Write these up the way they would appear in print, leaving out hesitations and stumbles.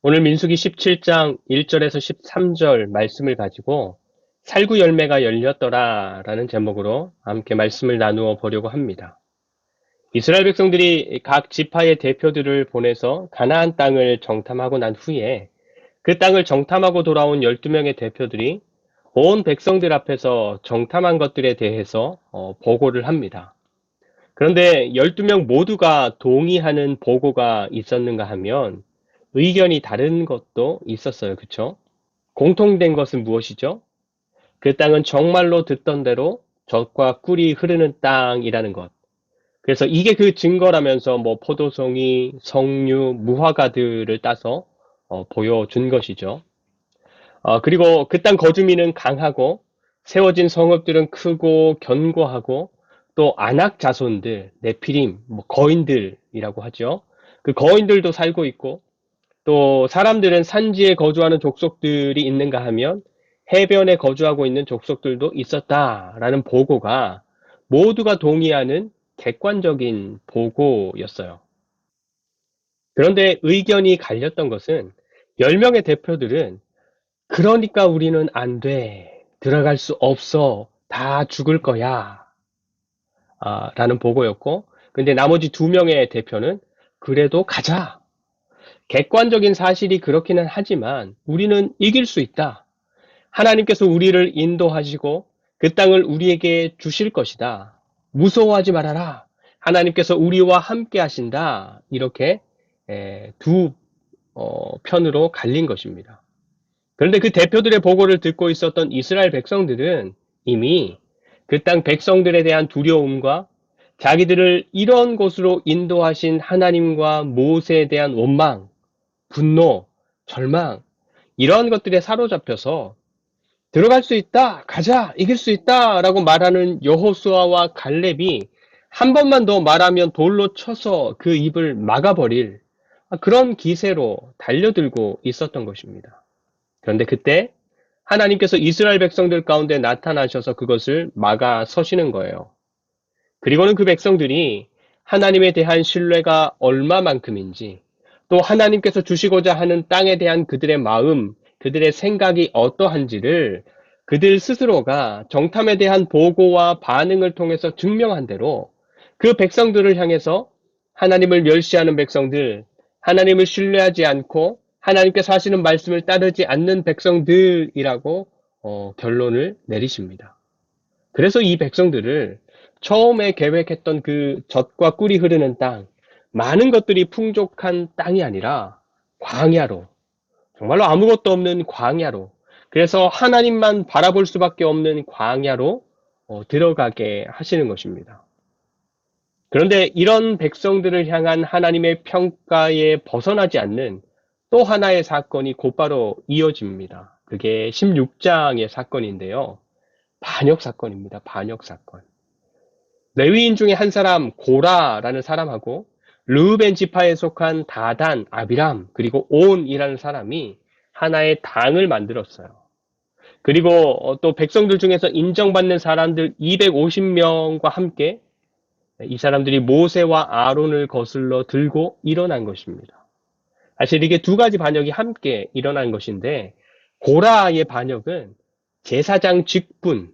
오늘 민수기 17장 1절에서 13절 말씀을 가지고 살구 열매가 열렸더라 라는 제목으로 함께 말씀을 나누어 보려고 합니다. 이스라엘 백성들이 각 지파의 대표들을 보내서 가나안 땅을 정탐하고 난 후에 그 땅을 정탐하고 돌아온 12명의 대표들이 온 백성들 앞에서 정탐한 것들에 대해서 보고를 합니다. 그런데 12명 모두가 동의하는 보고가 있었는가 하면 의견이 다른 것도 있었어요. 그쵸? 공통된 것은 무엇이죠? 그 땅은 정말로 듣던 대로 젖과 꿀이 흐르는 땅이라는 것. 그래서 이게 그 증거라면서 포도송이, 석류, 무화과들을 따서 보여준 것이죠. 그리고 그 땅 거주민은 강하고 세워진 성읍들은 크고 견고하고 또 아낙 자손들, 네피림, 거인들이라고 하죠. 그 거인들도 살고 있고 또 사람들은 산지에 거주하는 족속들이 있는가 하면 해변에 거주하고 있는 족속들도 있었다라는 보고가 모두가 동의하는 객관적인 보고였어요. 그런데 의견이 갈렸던 것은 10명의 대표들은 그러니까 우리는 안 돼. 들어갈 수 없어. 다 죽을 거야. 라는 보고였고, 근데 나머지 2명의 대표는 그래도 가자. 객관적인 사실이 그렇기는 하지만 우리는 이길 수 있다. 하나님께서 우리를 인도하시고 그 땅을 우리에게 주실 것이다. 무서워하지 말아라. 하나님께서 우리와 함께 하신다. 이렇게 두 편으로 갈린 것입니다. 그런데 그 대표들의 보고를 듣고 있었던 이스라엘 백성들은 이미 그 땅 백성들에 대한 두려움과 자기들을 이런 곳으로 인도하신 하나님과 모세에 대한 원망, 분노, 절망, 이러한 것들에 사로잡혀서 들어갈 수 있다, 가자, 이길 수 있다 라고 말하는 여호수아와 갈렙이 한 번만 더 말하면 돌로 쳐서 그 입을 막아버릴 그런 기세로 달려들고 있었던 것입니다. 그런데 그때 하나님께서 이스라엘 백성들 가운데 나타나셔서 그것을 막아서시는 거예요. 그리고는 그 백성들이 하나님에 대한 신뢰가 얼마만큼인지 또 하나님께서 주시고자 하는 땅에 대한 그들의 마음, 그들의 생각이 어떠한지를 그들 스스로가 정탐에 대한 보고와 반응을 통해서 증명한 대로 그 백성들을 향해서 하나님을 멸시하는 백성들, 하나님을 신뢰하지 않고 하나님께서 하시는 말씀을 따르지 않는 백성들이라고 결론을 내리십니다. 그래서 이 백성들을 처음에 계획했던 그 젖과 꿀이 흐르는 땅, 많은 것들이 풍족한 땅이 아니라 광야로, 정말로 아무것도 없는 광야로, 그래서 하나님만 바라볼 수밖에 없는 광야로 들어가게 하시는 것입니다. 그런데 이런 백성들을 향한 하나님의 평가에 벗어나지 않는 또 하나의 사건이 곧바로 이어집니다. 그게 16장의 사건인데요. 반역 사건입니다. 반역 사건. 레위인 중에 한 사람 고라라는 사람하고 르우벤 지파에 속한 다단, 아비람, 그리고 온이라는 사람이 하나의 당을 만들었어요. 그리고 또 백성들 중에서 인정받는 사람들 250명과 함께 이 사람들이 모세와 아론을 거슬러 들고 일어난 것입니다. 사실 이게 두 가지 반역이 함께 일어난 것인데 고라의 반역은 제사장 직분,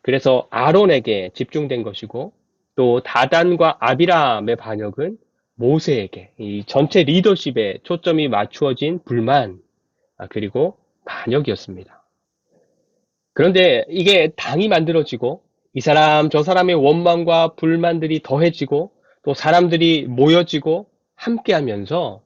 그래서 아론에게 집중된 것이고 또 다단과 아비람의 반역은 모세에게 이 전체 리더십에 초점이 맞추어진 불만 그리고 반역이었습니다. 그런데 이게 당이 만들어지고 이 사람 저 사람의 원망과 불만들이 더해지고 또 사람들이 모여지고 함께하면서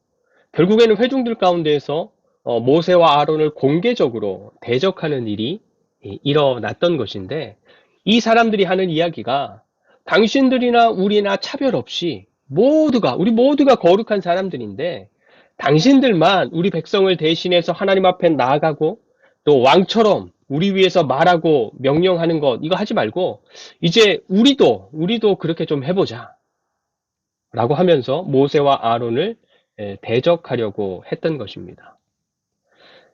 결국에는 회중들 가운데에서 모세와 아론을 공개적으로 대적하는 일이 일어났던 것인데 이 사람들이 하는 이야기가 당신들이나 우리나 차별 없이 우리 모두가 거룩한 사람들인데 당신들만 우리 백성을 대신해서 하나님 앞에 나아가고 또 왕처럼 우리 위해서 말하고 명령하는 것 이거 하지 말고 이제 우리도 그렇게 좀 해보자 라고 하면서 모세와 아론을 대적하려고 했던 것입니다.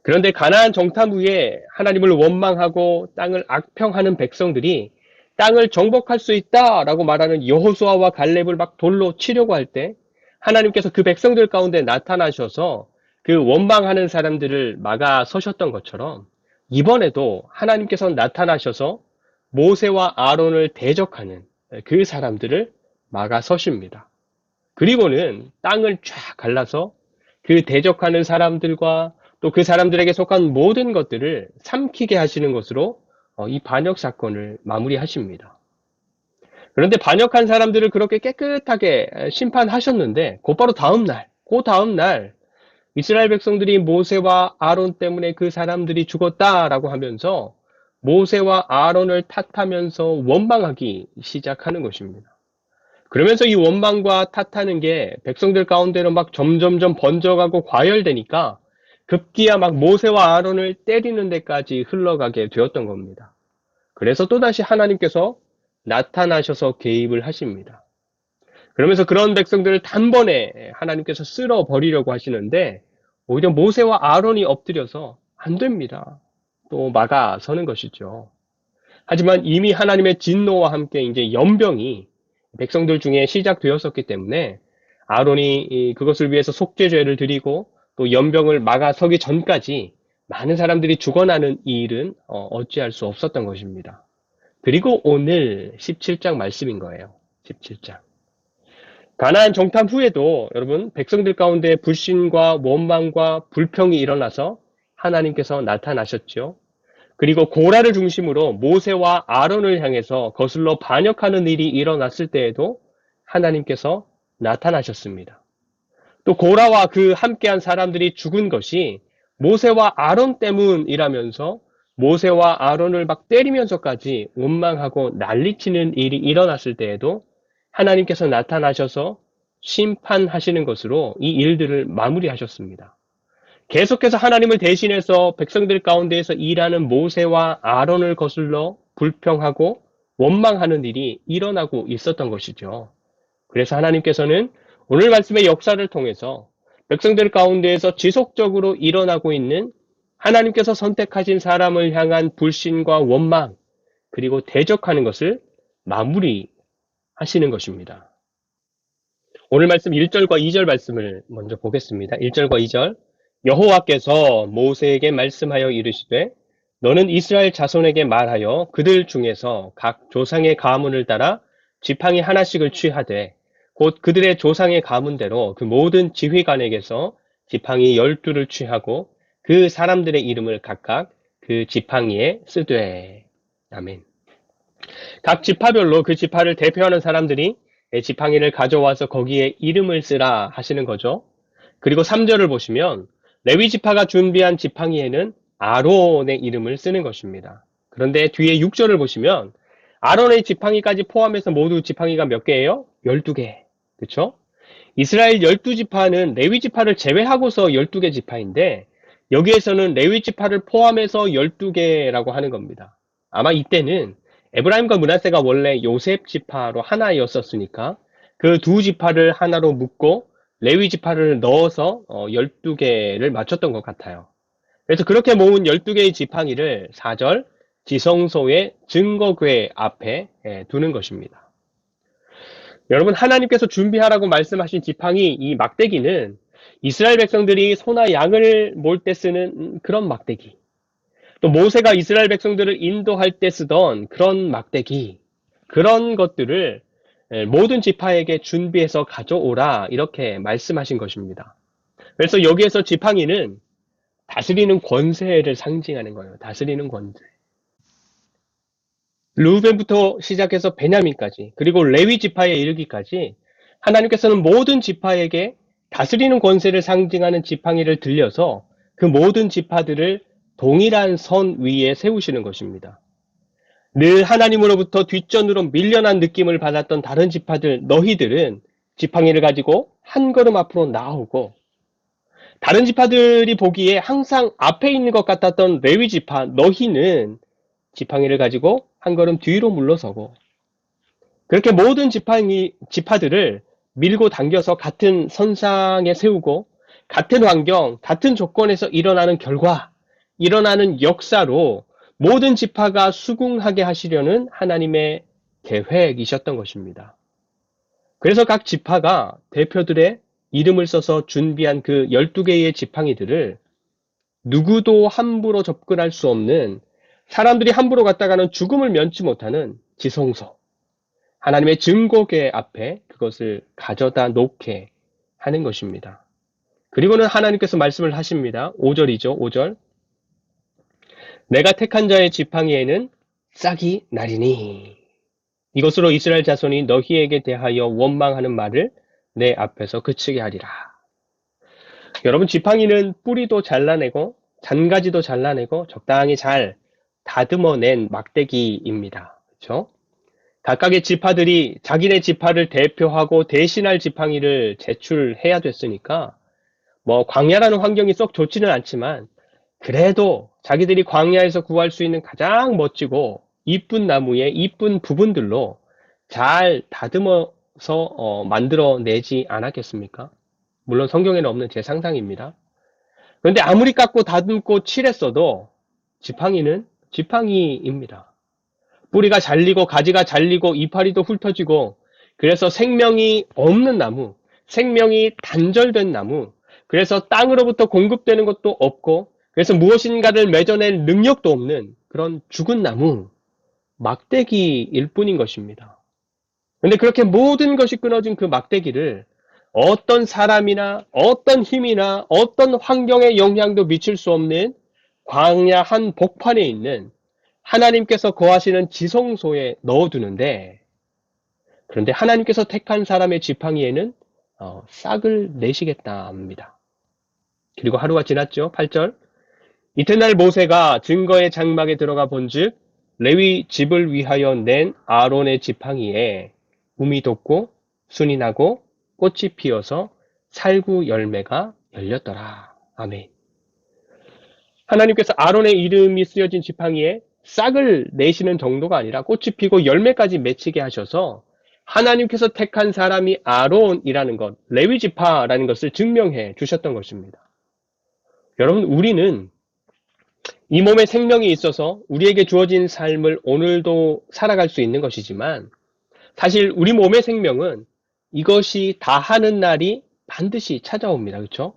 그런데 가나안 정탐 후에 하나님을 원망하고 땅을 악평하는 백성들이 땅을 정복할 수 있다라고 말하는 여호수아와 갈렙을 막 돌로 치려고 할 때 하나님께서 그 백성들 가운데 나타나셔서 그 원망하는 사람들을 막아 서셨던 것처럼 이번에도 하나님께서 나타나셔서 모세와 아론을 대적하는 그 사람들을 막아 서십니다. 그리고는 땅을 쫙 갈라서 그 대적하는 사람들과 또 그 사람들에게 속한 모든 것들을 삼키게 하시는 것으로 이 반역 사건을 마무리하십니다. 그런데 반역한 사람들을 그렇게 깨끗하게 심판하셨는데 곧바로 그 다음 날 이스라엘 백성들이 모세와 아론 때문에 그 사람들이 죽었다라고 하면서 모세와 아론을 탓하면서 원망하기 시작하는 것입니다. 그러면서 이 원망과 탓하는 게 백성들 가운데로 막 점점점 번져가고 과열되니까 급기야 막 모세와 아론을 때리는 데까지 흘러가게 되었던 겁니다. 그래서 또다시 하나님께서 나타나셔서 개입을 하십니다. 그러면서 그런 백성들을 단번에 하나님께서 쓸어버리려고 하시는데 오히려 모세와 아론이 엎드려서 안 됩니다. 또 막아서는 것이죠. 하지만 이미 하나님의 진노와 함께 이제 연병이 백성들 중에 시작되었었기 때문에 아론이 그것을 위해서 속죄죄를 드리고 또 연병을 막아서기 전까지 많은 사람들이 죽어나는 이 일은 어찌할 수 없었던 것입니다. 그리고 오늘 17장 말씀인 거예요. 17장. 가나안 정탐 후에도 여러분 백성들 가운데 불신과 원망과 불평이 일어나서 하나님께서 나타나셨죠. 그리고 고라를 중심으로 모세와 아론을 향해서 거슬러 반역하는 일이 일어났을 때에도 하나님께서 나타나셨습니다. 또 고라와 그 함께한 사람들이 죽은 것이 모세와 아론 때문이라면서 모세와 아론을 막 때리면서까지 원망하고 난리치는 일이 일어났을 때에도 하나님께서 나타나셔서 심판하시는 것으로 이 일들을 마무리하셨습니다. 계속해서 하나님을 대신해서 백성들 가운데에서 일하는 모세와 아론을 거슬러 불평하고 원망하는 일이 일어나고 있었던 것이죠. 그래서 하나님께서는 오늘 말씀의 역사를 통해서 백성들 가운데에서 지속적으로 일어나고 있는 하나님께서 선택하신 사람을 향한 불신과 원망 그리고 대적하는 것을 마무리하시는 것입니다. 오늘 말씀 1절과 2절 말씀을 먼저 보겠습니다. 1절과 2절 여호와께서 모세에게 말씀하여 이르시되 너는 이스라엘 자손에게 말하여 그들 중에서 각 조상의 가문을 따라 지팡이 하나씩을 취하되 곧 그들의 조상의 가문대로 그 모든 지휘관에게서 지팡이 12를 취하고 그 사람들의 이름을 각각 그 지팡이에 쓰되. 아멘. 각 지파별로 그 지파를 대표하는 사람들이 지팡이를 가져와서 거기에 이름을 쓰라 하시는 거죠. 그리고 3절을 보시면 레위 지파가 준비한 지팡이에는 아론의 이름을 쓰는 것입니다. 그런데 뒤에 6절을 보시면 아론의 지팡이까지 포함해서 모두 지팡이가 몇 개예요? 12개. 그렇죠? 이스라엘 12지파는 레위 지파를 제외하고서 12개 지파인데 여기에서는 레위 지파를 포함해서 12개라고 하는 겁니다. 아마 이때는 에브라임과 므낫세가 원래 요셉 지파로 하나였었으니까 그 두 지파를 하나로 묶고 레위 지파를 넣어서 12개를 맞췄던 것 같아요. 그래서 그렇게 모은 12개의 지팡이를 4절 지성소의 증거궤 앞에 두는 것입니다. 여러분 하나님께서 준비하라고 말씀하신 지팡이 이 막대기는 이스라엘 백성들이 소나 양을 몰 때 쓰는 그런 막대기 또 모세가 이스라엘 백성들을 인도할 때 쓰던 그런 막대기 그런 것들을 모든 지파에게 준비해서 가져오라 이렇게 말씀하신 것입니다. 그래서 여기에서 지팡이는 다스리는 권세를 상징하는 거예요. 다스리는 권세. 르우벤부터 시작해서 베냐민까지 그리고 레위 지파에 이르기까지 하나님께서는 모든 지파에게 다스리는 권세를 상징하는 지팡이를 들려서 그 모든 지파들을 동일한 선 위에 세우시는 것입니다. 늘 하나님으로부터 뒷전으로 밀려난 느낌을 받았던 다른 지파들 너희들은 지팡이를 가지고 한 걸음 앞으로 나오고 다른 지파들이 보기에 항상 앞에 있는 것 같았던 레위 지파 너희는 지팡이를 가지고 한 걸음 뒤로 물러서고 그렇게 모든 지파들을 밀고 당겨서 같은 선상에 세우고 같은 환경, 같은 조건에서 일어나는 결과, 일어나는 역사로 모든 지파가 수긍하게 하시려는 하나님의 계획이셨던 것입니다. 그래서 각 지파가 대표들의 이름을 써서 준비한 그 12개의 지팡이들을 누구도 함부로 접근할 수 없는, 사람들이 함부로 갔다가는 죽음을 면치 못하는 지성소, 하나님의 증거궤 앞에 그것을 가져다 놓게 하는 것입니다. 그리고는 하나님께서 말씀을 하십니다. 5절이죠. 5절. 내가 택한 자의 지팡이에는 싹이 나리니 이것으로 이스라엘 자손이 너희에게 대하여 원망하는 말을 내 앞에서 그치게 하리라. 여러분, 지팡이는 뿌리도 잘라내고 잔가지도 잘라내고 적당히 잘 다듬어낸 막대기입니다. 그렇죠? 각각의 지파들이 자기네 지파를 대표하고 대신할 지팡이를 제출해야 됐으니까 광야라는 환경이 썩 좋지는 않지만 그래도 자기들이 광야에서 구할 수 있는 가장 멋지고 이쁜 나무의 이쁜 부분들로 잘 다듬어서 만들어내지 않았겠습니까? 물론 성경에는 없는 제 상상입니다. 그런데 아무리 깎고 다듬고 칠했어도 지팡이는 지팡이입니다. 뿌리가 잘리고 가지가 잘리고 이파리도 훑어지고, 그래서 생명이 없는 나무, 생명이 단절된 나무, 그래서 땅으로부터 공급되는 것도 없고, 그래서 무엇인가를 맺어낼 능력도 없는 그런 죽은 나무, 막대기일 뿐인 것입니다. 그런데 그렇게 모든 것이 끊어진 그 막대기를 어떤 사람이나 어떤 힘이나 어떤 환경의 영향도 미칠 수 없는 광야 한 복판에 있는 하나님께서 거하시는 지성소에 넣어두는데, 그런데 하나님께서 택한 사람의 지팡이에는 싹을 내시겠다 합니다. 그리고 하루가 지났죠. 8절. 이튿날 모세가 증거의 장막에 들어가 본즉 레위 집을 위하여 낸 아론의 지팡이에 움이 돋고 순이 나고 꽃이 피어서 살구 열매가 열렸더라. 아멘. 하나님께서 아론의 이름이 쓰여진 지팡이에 싹을 내시는 정도가 아니라 꽃이 피고 열매까지 맺히게 하셔서 하나님께서 택한 사람이 아론이라는 것, 레위 지파라는 것을 증명해 주셨던 것입니다. 여러분, 우리는 이 몸에 생명이 있어서 우리에게 주어진 삶을 오늘도 살아갈 수 있는 것이지만, 사실 우리 몸의 생명은 이것이 다하는 날이 반드시 찾아옵니다. 그렇죠?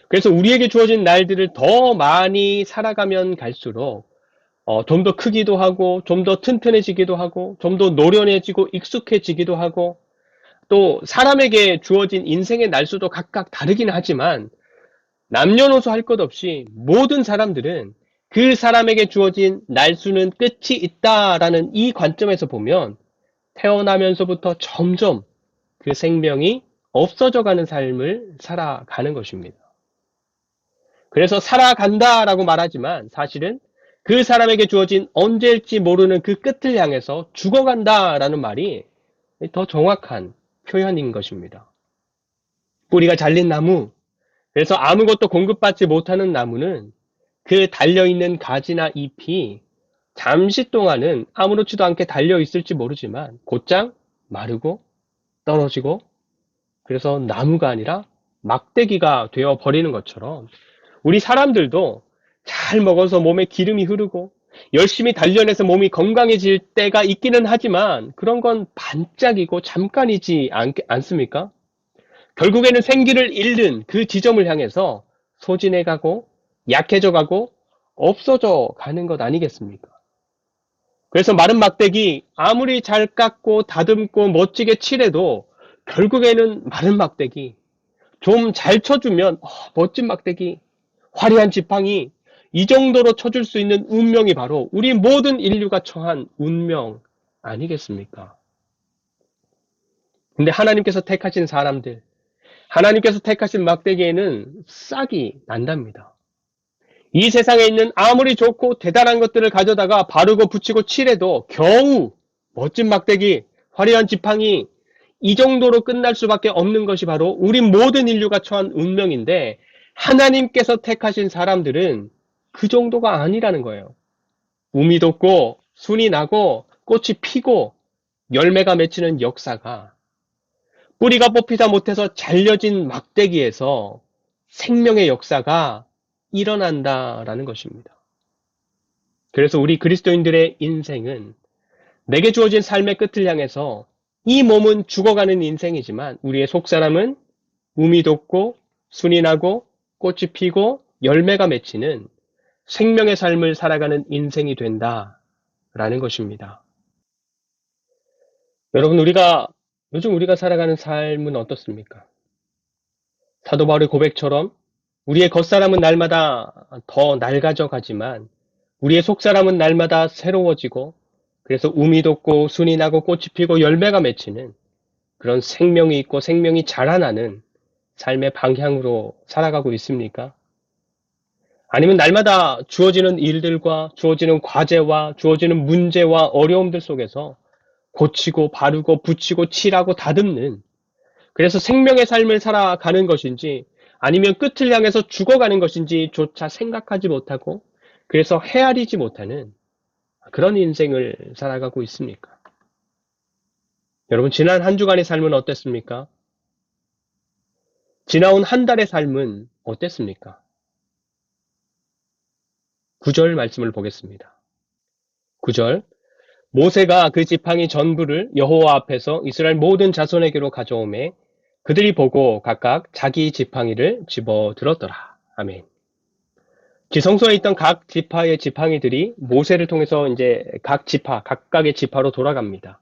그래서 우리에게 주어진 날들을 더 많이 살아가면 갈수록 좀 더 크기도 하고 좀 더 튼튼해지기도 하고 좀 더 노련해지고 익숙해지기도 하고, 또 사람에게 주어진 인생의 날수도 각각 다르긴 하지만 남녀노소 할 것 없이 모든 사람들은 그 사람에게 주어진 날수는 끝이 있다라는 이 관점에서 보면 태어나면서부터 점점 그 생명이 없어져가는 삶을 살아가는 것입니다. 그래서 살아간다라고 말하지만 사실은 그 사람에게 주어진 언제일지 모르는 그 끝을 향해서 죽어간다라는 말이 더 정확한 표현인 것입니다. 뿌리가 잘린 나무, 그래서 아무것도 공급받지 못하는 나무는 그 달려있는 가지나 잎이 잠시 동안은 아무렇지도 않게 달려있을지 모르지만 곧장 마르고 떨어지고, 그래서 나무가 아니라 막대기가 되어 버리는 것처럼 우리 사람들도 잘 먹어서 몸에 기름이 흐르고 열심히 단련해서 몸이 건강해질 때가 있기는 하지만 그런 건 반짝이고 잠깐이지 않습니까? 결국에는 생기를 잃는 그 지점을 향해서 소진해가고 약해져가고 없어져 가는 것 아니겠습니까? 그래서 마른 막대기 아무리 잘 깎고 다듬고 멋지게 칠해도 결국에는 마른 막대기, 좀 잘 쳐주면 멋진 막대기, 화려한 지팡이, 이 정도로 쳐줄 수 있는 운명이 바로 우리 모든 인류가 처한 운명 아니겠습니까? 근데 하나님께서 택하신 사람들, 하나님께서 택하신 막대기에는 싹이 난답니다. 이 세상에 있는 아무리 좋고 대단한 것들을 가져다가 바르고 붙이고 칠해도 겨우 멋진 막대기, 화려한 지팡이, 이 정도로 끝날 수밖에 없는 것이 바로 우리 모든 인류가 처한 운명인데, 하나님께서 택하신 사람들은 그 정도가 아니라는 거예요. 움이 돋고 순이 나고 꽃이 피고 열매가 맺히는 역사가 뿌리가 뽑히다 못해서 잘려진 막대기에서 생명의 역사가 일어난다라는 것입니다. 그래서 우리 그리스도인들의 인생은 내게 주어진 삶의 끝을 향해서 이 몸은 죽어가는 인생이지만 우리의 속사람은 um이 돋고 순이 나고 꽃이 피고 열매가 맺히는 생명의 삶을 살아가는 인생이 된다라는 것입니다. 여러분, 요즘 우리가 살아가는 삶은 어떻습니까? 사도 바울의 고백처럼 우리의 겉사람은 날마다 더 낡아져 가지만 우리의 속사람은 날마다 새로워지고, 그래서 um이 돋고 순이 나고 꽃이 피고 열매가 맺히는 그런 생명이 있고 생명이 자라나는 삶의 방향으로 살아가고 있습니까? 아니면 날마다 주어지는 일들과 주어지는 과제와 주어지는 문제와 어려움들 속에서 고치고 바르고 붙이고 칠하고 다듬는, 그래서 생명의 삶을 살아가는 것인지 아니면 끝을 향해서 죽어가는 것인지조차 생각하지 못하고, 그래서 헤아리지 못하는 그런 인생을 살아가고 있습니까? 여러분, 지난 한 주간의 삶은 어땠습니까? 지나온 한 달의 삶은 어땠습니까? 9절 말씀을 보겠습니다. 9절, 모세가 그 지팡이 전부를 여호와 앞에서 이스라엘 모든 자손에게로 가져오매 그들이 보고 각각 자기 지팡이를 집어 들었더라. 아멘. 지성소에 있던 각 지파의 지팡이들이 모세를 통해서 이제 각 지파, 각각의 지파로 돌아갑니다.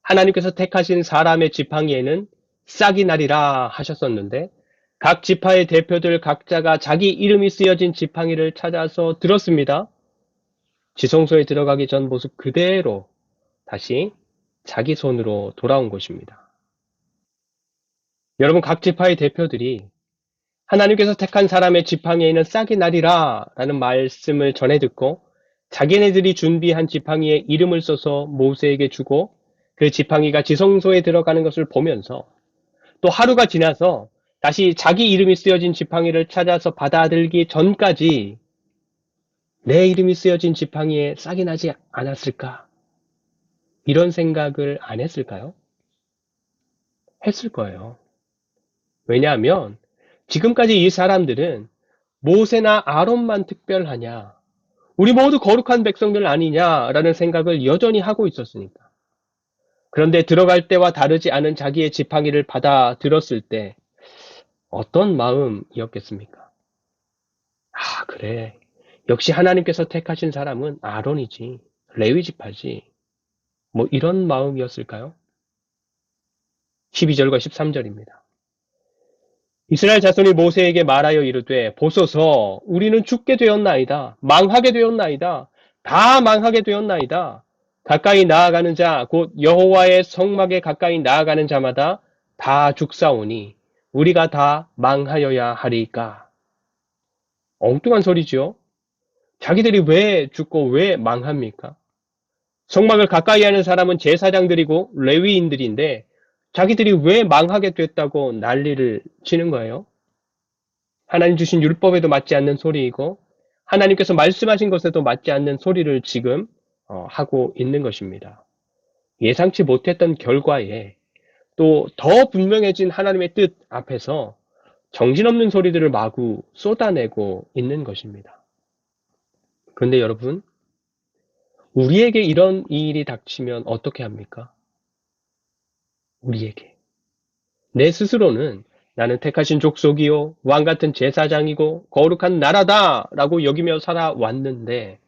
하나님께서 택하신 사람의 지팡이에는 싹이 나리라 하셨었는데, 각 지파의 대표들 각자가 자기 이름이 쓰여진 지팡이를 찾아서 들었습니다. 지성소에 들어가기 전 모습 그대로 다시 자기 손으로 돌아온 것입니다. 여러분, 각 지파의 대표들이 하나님께서 택한 사람의 지팡이에 있는 싹이 나리라 라는 말씀을 전해 듣고 자기네들이 준비한 지팡이에 이름을 써서 모세에게 주고, 그 지팡이가 지성소에 들어가는 것을 보면서 또 하루가 지나서 다시 자기 이름이 쓰여진 지팡이를 찾아서 받아들기 전까지 내 이름이 쓰여진 지팡이에 싹이 나지 않았을까? 이런 생각을 안 했을까요? 했을 거예요. 왜냐하면 지금까지 이 사람들은 모세나 아론만 특별하냐, 우리 모두 거룩한 백성들 아니냐라는 생각을 여전히 하고 있었으니까. 그런데 들어갈 때와 다르지 않은 자기의 지팡이를 받아 들었을 때 어떤 마음이었겠습니까? 아, 그래. 역시 하나님께서 택하신 사람은 아론이지, 레위 지파지. 뭐 이런 마음이었을까요? 12절과 13절입니다. 이스라엘 자손이 모세에게 말하여 이르되 보소서 우리는 죽게 되었나이다. 망하게 되었나이다. 다 망하게 되었나이다. 가까이 나아가는 자 곧 여호와의 성막에 가까이 나아가는 자마다 다 죽사오니 우리가 다 망하여야 하리까. 엉뚱한 소리죠. 자기들이 왜 죽고 왜 망합니까? 성막을 가까이 하는 사람은 제사장들이고 레위인들인데 자기들이 왜 망하게 됐다고 난리를 치는 거예요? 하나님 주신 율법에도 맞지 않는 소리이고 하나님께서 말씀하신 것에도 맞지 않는 소리를 지금 하고 있는 것입니다. 예상치 못했던 결과에 또 더 분명해진 하나님의 뜻 앞에서 정신없는 소리들을 마구 쏟아내고 있는 것입니다. 그런데 여러분, 우리에게 이런 일이 닥치면 어떻게 합니까? 우리에게. 내 스스로는 나는 택하신 족속이요 왕 같은 제사장이고 거룩한 나라다라고 여기며 살아왔는데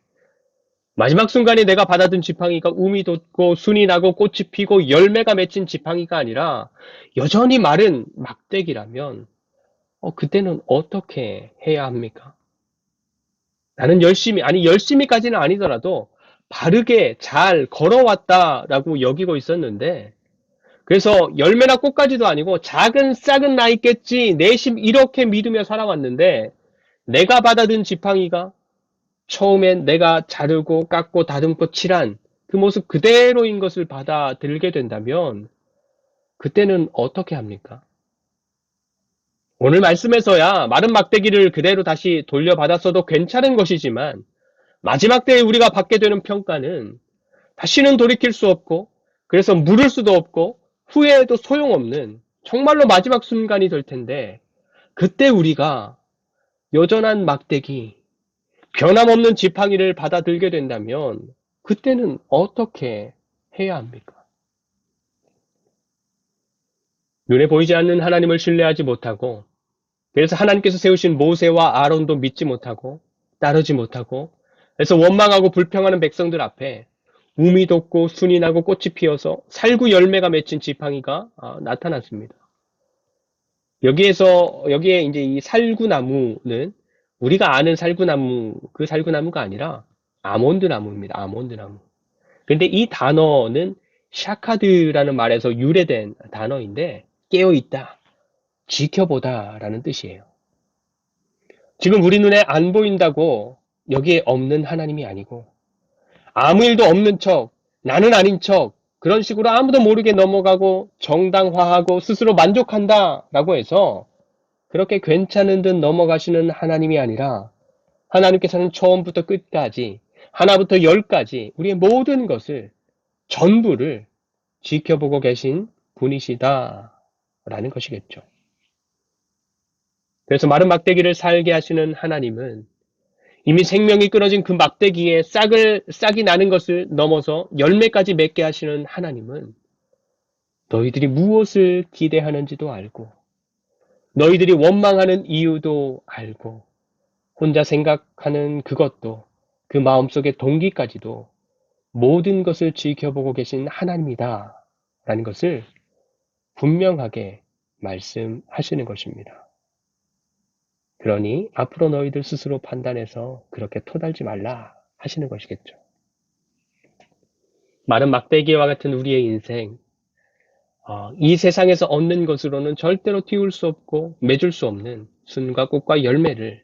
마지막 순간에 내가 받아든 지팡이가 um이 돋고 순이 나고 꽃이 피고 열매가 맺힌 지팡이가 아니라 여전히 마른 막대기라면 그때는 어떻게 해야 합니까? 나는 열심히까지는 아니더라도 바르게 잘 걸어왔다라고 여기고 있었는데, 그래서 열매나 꽃까지도 아니고 작은 싹은 나 있겠지 내심 이렇게 믿으며 살아왔는데, 내가 받아든 지팡이가 처음엔 내가 자르고 깎고 다듬고 칠한 그 모습 그대로인 것을 받아들게 된다면 그때는 어떻게 합니까? 오늘 말씀에서야 마른 막대기를 그대로 다시 돌려받았어도 괜찮은 것이지만 마지막 때에 우리가 받게 되는 평가는 다시는 돌이킬 수 없고, 그래서 물을 수도 없고 후회해도 소용없는 정말로 마지막 순간이 될 텐데, 그때 우리가 여전한 막대기, 변함없는 지팡이를 받아들게 된다면 그때는 어떻게 해야 합니까? 눈에 보이지 않는 하나님을 신뢰하지 못하고, 그래서 하나님께서 세우신 모세와 아론도 믿지 못하고 따르지 못하고, 그래서 원망하고 불평하는 백성들 앞에 우미 돋고 순이 나고 꽃이 피어서 살구 열매가 맺힌 지팡이가 나타났습니다. 여기에 이제 이 살구나무는 우리가 아는 살구나무, 그 살구나무가 아니라 아몬드 나무입니다. 아몬드 나무. 근데 이 단어는 샤카드라는 말에서 유래된 단어인데, 깨어있다, 지켜보다라는 뜻이에요. 지금 우리 눈에 안 보인다고 여기에 없는 하나님이 아니고, 아무 일도 없는 척, 나는 아닌 척, 그런 식으로 아무도 모르게 넘어가고 정당화하고 스스로 만족한다라고 해서 그렇게 괜찮은 듯 넘어가시는 하나님이 아니라, 하나님께서는 처음부터 끝까지 하나부터 열까지 우리의 모든 것을 전부를 지켜보고 계신 분이시다라는 것이겠죠. 그래서 마른 막대기를 살게 하시는 하나님은 이미 생명이 끊어진 그 막대기에 싹이 나는 것을 넘어서 열매까지 맺게 하시는 하나님은 너희들이 무엇을 기대하는지도 알고, 너희들이 원망하는 이유도 알고, 혼자 생각하는 그것도, 그 마음속의 동기까지도 모든 것을 지켜보고 계신 하나님이다 라는 것을 분명하게 말씀하시는 것입니다. 그러니 앞으로 너희들 스스로 판단해서 그렇게 토달지 말라 하시는 것이겠죠. 마른 막대기와 같은 우리의 인생, 이 세상에서 얻는 것으로는 절대로 띄울 수 없고 맺을 수 없는 순과 꽃과 열매를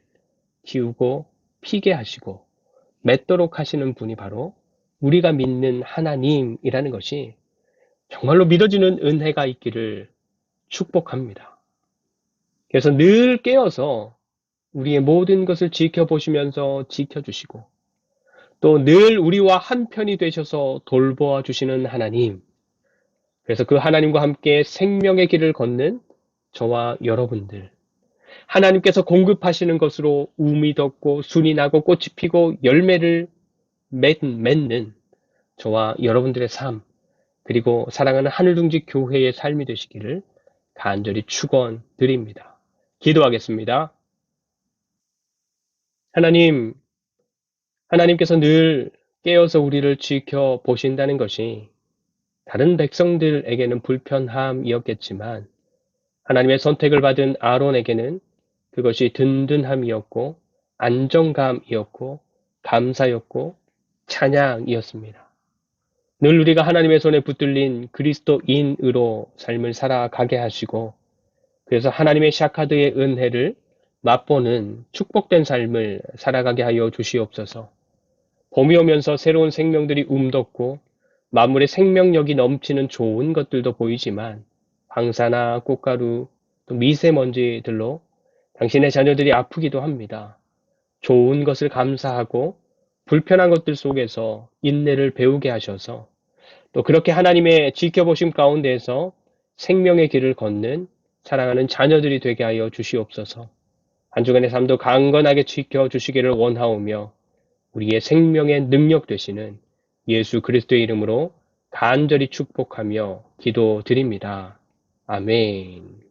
키우고 피게 하시고 맺도록 하시는 분이 바로 우리가 믿는 하나님이라는 것이 정말로 믿어지는 은혜가 있기를 축복합니다. 그래서 늘 깨어서 우리의 모든 것을 지켜보시면서 지켜주시고, 또 늘 우리와 한편이 되셔서 돌보아 주시는 하나님, 그래서 그 하나님과 함께 생명의 길을 걷는 저와 여러분들, 하나님께서 공급하시는 것으로 우미 돋고 순이 나고 꽃이 피고 열매를 맺는 저와 여러분들의 삶, 그리고 사랑하는 하늘둥지 교회의 삶이 되시기를 간절히 축원드립니다. 기도하겠습니다. 하나님께서 늘 깨어서 우리를 지켜보신다는 것이 다른 백성들에게는 불편함이었겠지만, 하나님의 선택을 받은 아론에게는 그것이 든든함이었고 안정감이었고 감사였고 찬양이었습니다. 늘 우리가 하나님의 손에 붙들린 그리스도인으로 삶을 살아가게 하시고, 그래서 하나님의 샤카드의 은혜를 맛보는 축복된 삶을 살아가게 하여 주시옵소서. 봄이 오면서 새로운 생명들이 움돋고 만물의 생명력이 넘치는 좋은 것들도 보이지만, 황사나 꽃가루, 또 미세먼지들로 당신의 자녀들이 아프기도 합니다. 좋은 것을 감사하고 불편한 것들 속에서 인내를 배우게 하셔서, 또 그렇게 하나님의 지켜보심 가운데에서 생명의 길을 걷는 사랑하는 자녀들이 되게 하여 주시옵소서. 한 주간의 삶도 강건하게 지켜주시기를 원하오며, 우리의 생명의 능력 되시는 예수 그리스도의 이름으로 간절히 축복하며 기도드립니다. 아멘.